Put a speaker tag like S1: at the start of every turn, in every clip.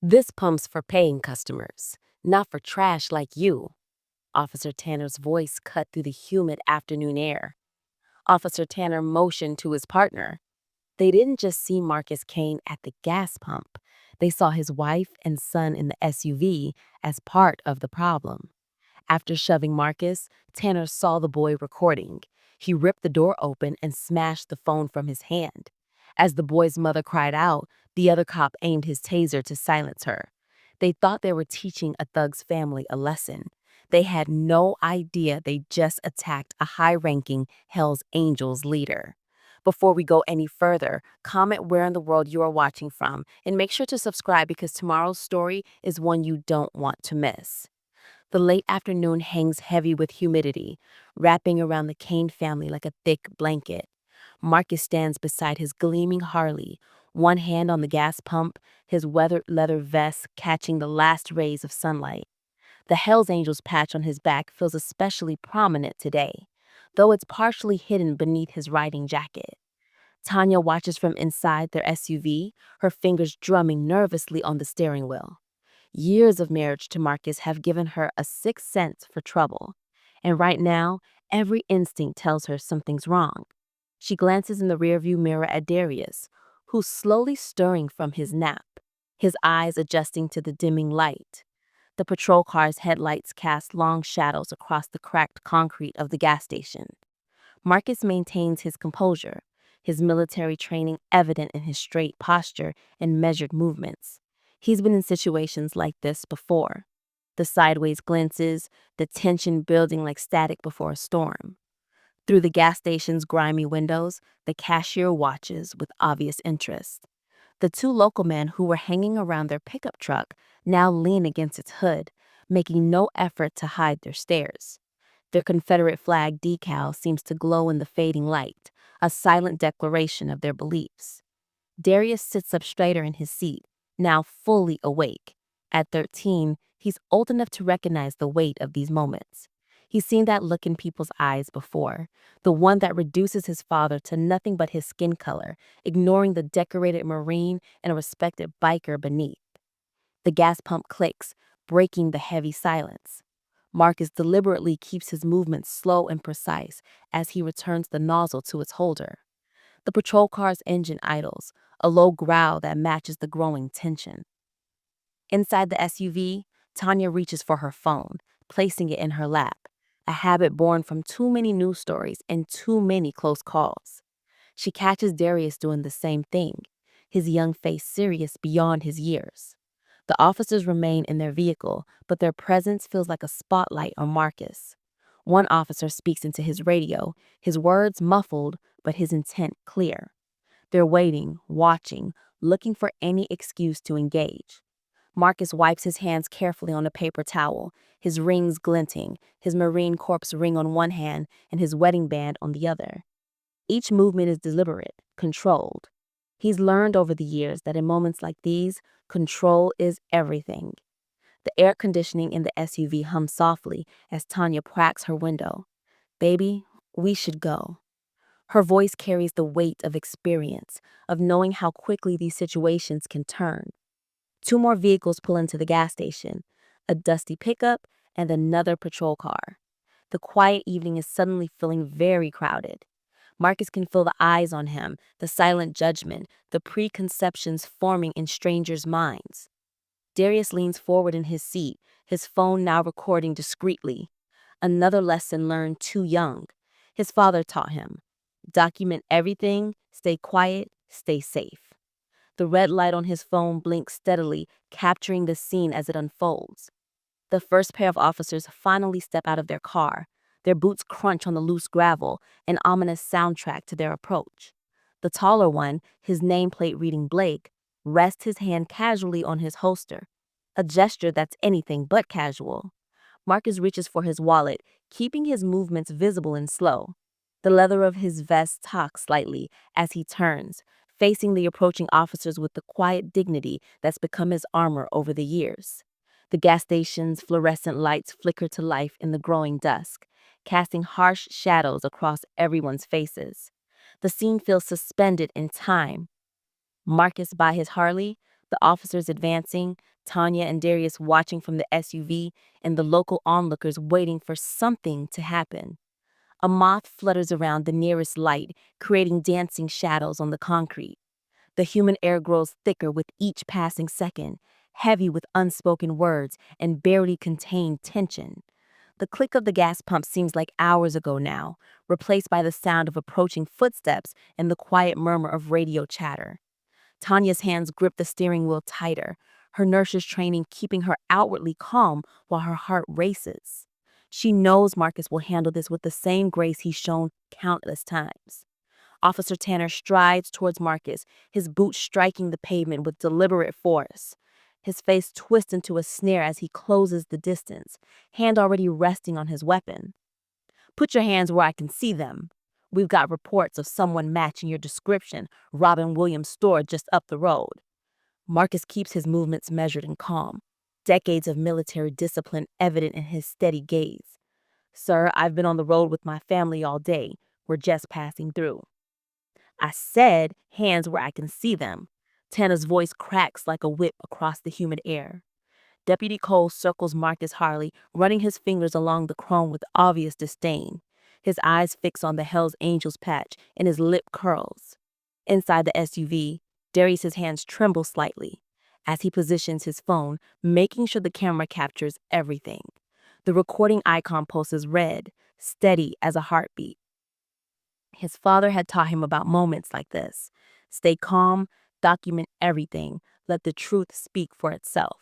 S1: This pump's for paying customers, not for trash like you. Officer Tanner's voice cut through the humid afternoon air. Officer Tanner motioned to his partner. They didn't just see Marcus Kane at the gas pump. They saw his wife and son in the SUV as part of the problem. After shoving Marcus, Tanner saw the boy recording. He ripped the door open and smashed the phone from his hand. As the boy's mother cried out, the other cop aimed his taser to silence her. They thought they were teaching a thug's family a lesson. They had no idea they just attacked a high-ranking Hell's Angels leader. Before we go any further, comment where in the world you are watching from and make sure to subscribe because tomorrow's story is one you don't want to miss. The late afternoon hangs heavy with humidity, wrapping around the Kane family like a thick blanket. Marcus stands beside his gleaming Harley, one hand on the gas pump, his weathered leather vest catching the last rays of sunlight. The Hells Angels patch on his back feels especially prominent today, though it's partially hidden beneath his riding jacket. Tanya watches from inside their SUV, her fingers drumming nervously on the steering wheel. Years of marriage to Marcus have given her a sixth sense for trouble, and right now, every instinct tells her something's wrong. She glances in the rearview mirror at Darius, who's slowly stirring from his nap, his eyes adjusting to the dimming light. The patrol car's headlights cast long shadows across the cracked concrete of the gas station. Marcus maintains his composure, his military training evident in his straight posture and measured movements. He's been in situations like this before. The sideways glances, the tension building like static before a storm. Through the gas station's grimy windows, the cashier watches with obvious interest. The two local men who were hanging around their pickup truck now lean against its hood, making no effort to hide their stares. Their Confederate flag decal seems to glow in the fading light, a silent declaration of their beliefs. Darius sits up straighter in his seat, now fully awake. At 13, he's old enough to recognize the weight of these moments. He's seen that look in people's eyes before, the one that reduces his father to nothing but his skin color, ignoring the decorated Marine and a respected biker beneath. The gas pump clicks, breaking the heavy silence. Marcus deliberately keeps his movements slow and precise as he returns the nozzle to its holder. The patrol car's engine idles, a low growl that matches the growing tension. Inside the SUV, Tanya reaches for her phone, placing it in her lap, a habit born from too many news stories and too many close calls. She catches Darius doing the same thing, his young face serious beyond his years. The officers remain in their vehicle, but their presence feels like a spotlight on Marcus. One officer speaks into his radio, his words muffled, but his intent clear. They're waiting, watching, looking for any excuse to engage. Marcus wipes his hands carefully on a paper towel, his rings glinting, his Marine Corps ring on one hand and his wedding band on the other. Each movement is deliberate, controlled. He's learned over the years that in moments like these, control is everything. The air conditioning in the SUV hums softly as Tanya cracks her window. Baby, we should go. Her voice carries the weight of experience, of knowing how quickly these situations can turn. Two more vehicles pull into the gas station, a dusty pickup and another patrol car. The quiet evening is suddenly feeling very crowded. Marcus can feel the eyes on him, the silent judgment, the preconceptions forming in strangers' minds. Darius leans forward in his seat, his phone now recording discreetly. Another lesson learned too young. His father taught him. Document everything, stay quiet, stay safe. The red light on his phone blinks steadily, capturing the scene as it unfolds. The first pair of officers finally step out of their car. Their boots crunch on the loose gravel, an ominous soundtrack to their approach. The taller one, his nameplate reading Blake, rests his hand casually on his holster, a gesture that's anything but casual. Marcus reaches for his wallet, keeping his movements visible and slow. The leather of his vest tucks slightly as he turns, facing the approaching officers with the quiet dignity that's become his armor over the years. The gas station's fluorescent lights flicker to life in the growing dusk, casting harsh shadows across everyone's faces. The scene feels suspended in time. Marcus by his Harley, The officers advancing, Tanya and Darius watching from the SUV, and the local onlookers waiting for something to happen. A moth flutters around the nearest light, creating dancing shadows on the concrete. The human air grows thicker with each passing second, heavy with unspoken words and barely contained tension. The click of the gas pump seems like hours ago now, replaced by the sound of approaching footsteps and the quiet murmur of radio chatter. Tanya's hands grip the steering wheel tighter, her nurse's training keeping her outwardly calm while her heart races. She knows Marcus will handle this with the same grace he's shown countless times. Officer Tanner strides towards Marcus, his boots striking the pavement with deliberate force. His face twists into a sneer as he closes the distance, hand already resting on his weapon. Put your hands where I can see them. We've got reports of someone matching your description, robbing Williams' store just up the road. Marcus keeps his movements measured and calm, decades of military discipline evident in his steady gaze. Sir, I've been on the road with my family all day. We're just passing through. I said, hands where I can see them. Tanner's voice cracks like a whip across the humid air. Deputy Cole circles Marcus Harley, running his fingers along the chrome with obvious disdain. His eyes fix on the Hell's Angels patch, and his lip curls. Inside the SUV, Darius's hands tremble slightly as he positions his phone, making sure the camera captures everything. The recording icon pulses red, steady as a heartbeat. His father had taught him about moments like this. Stay calm, document everything, let the truth speak for itself.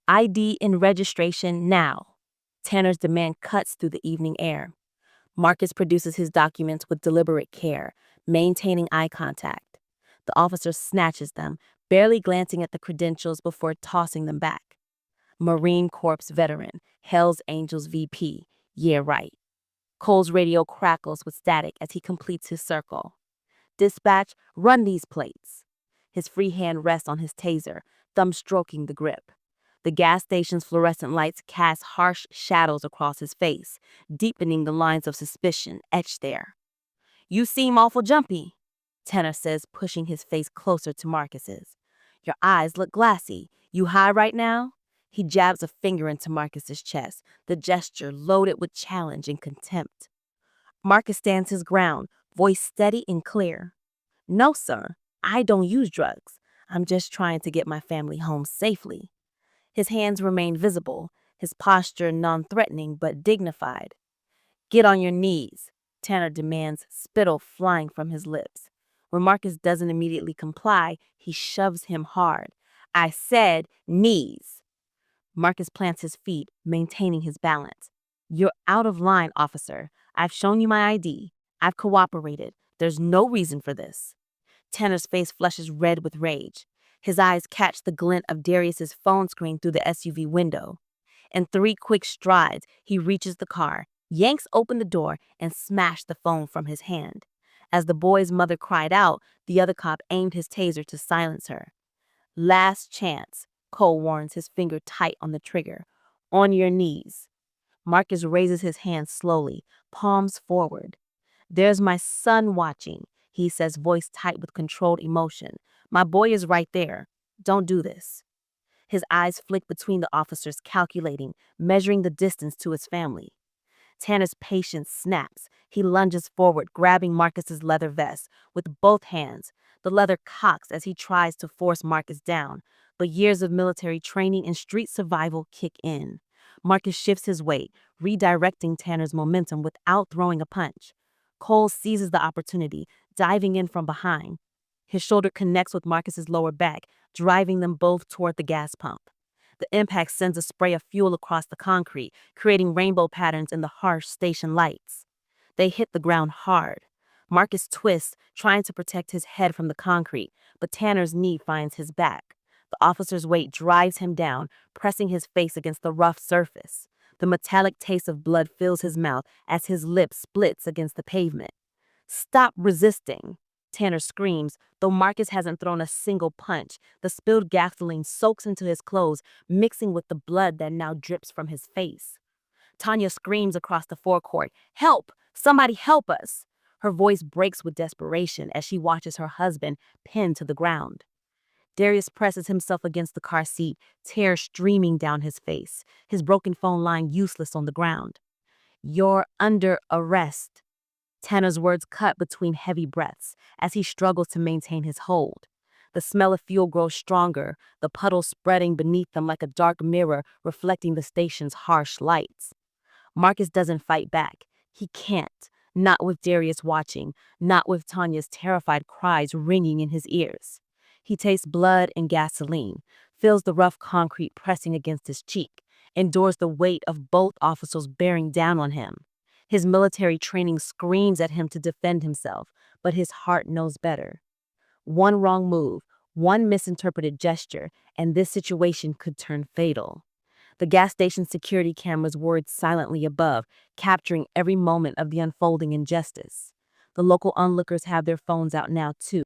S1: ID and registration now. Tanner's demand cuts through the evening air. Marcus produces his documents with deliberate care, maintaining eye contact. The officer snatches them, barely glancing at the credentials before tossing them back. Marine Corps veteran, Hell's Angels VP. Yeah, right. Cole's radio crackles with static as he completes his circle. Dispatch, run these plates. His free hand rests on his taser, thumb stroking the grip. The gas station's fluorescent lights cast harsh shadows across his face, deepening the lines of suspicion etched there. You seem awful jumpy, Tanner says, pushing his face closer to Marcus's. Your eyes look glassy. You high right now? He jabs a finger into Marcus's chest, the gesture loaded with challenge and contempt. Marcus stands his ground, voice steady and clear. No, sir, I don't use drugs. I'm just trying to get my family home safely. His hands remain visible, his posture non-threatening but dignified. Get on your knees, Tanner demands, spittle flying from his lips. When Marcus doesn't immediately comply, he shoves him hard. I said knees. Marcus plants his feet, maintaining his balance. You're out of line, officer. I've shown you my ID. I've cooperated. There's no reason for this. Tanner's face flushes red with rage. His eyes catch the glint of Darius's phone screen through the SUV window. In 3 quick strides, he reaches the car, yanks open the door, and smashed the phone from his hand. As the boy's mother cried out, the other cop aimed his taser to silence her. Last chance, Cole warns, his finger tight on the trigger. On your knees. Marcus raises his hand slowly, palms forward. There's my son watching, he says, voice tight with controlled emotion. My boy is right there. Don't do this. His eyes flick between the officers, calculating, measuring the distance to his family. Tanner's patience snaps. He lunges forward, grabbing Marcus's leather vest with both hands. The leather cocks as he tries to force Marcus down, but years of military training and street survival kick in. Marcus shifts his weight, redirecting Tanner's momentum without throwing a punch. Cole seizes the opportunity, diving in from behind. His shoulder connects with Marcus's lower back, driving them both toward the gas pump. The impact sends a spray of fuel across the concrete, creating rainbow patterns in the harsh station lights. They hit the ground hard. Marcus twists, trying to protect his head from the concrete, but Tanner's knee finds his back. The officer's weight drives him down, pressing his face against the rough surface. The metallic taste of blood fills his mouth as his lip splits against the pavement. Stop resisting, Tanner screams, though Marcus hasn't thrown a single punch. The spilled gasoline soaks into his clothes, mixing with the blood that now drips from his face. Tanya screams across the forecourt, "Help! Somebody help us!" Her voice breaks with desperation as she watches her husband pinned to the ground.
S2: Darius presses himself against the car seat, tears streaming down his face, his broken phone lying useless on the ground. "You're under arrest." Tanner's words cut between heavy breaths as he struggles to maintain his hold. The smell of fuel grows stronger, the puddles spreading beneath them like a dark mirror reflecting the station's harsh lights. Marcus doesn't fight back. He can't. Not with Darius watching, not with Tanya's terrified cries ringing in his ears. He tastes blood and gasoline, feels the rough concrete pressing against his cheek, endures the weight of both officers bearing down on him. His military training screams at him to defend himself, but his heart knows better. One wrong move, one misinterpreted gesture, and this situation could turn fatal. The gas station security cameras whirred silently above, capturing every moment of the unfolding injustice. The local onlookers have their phones out now, too,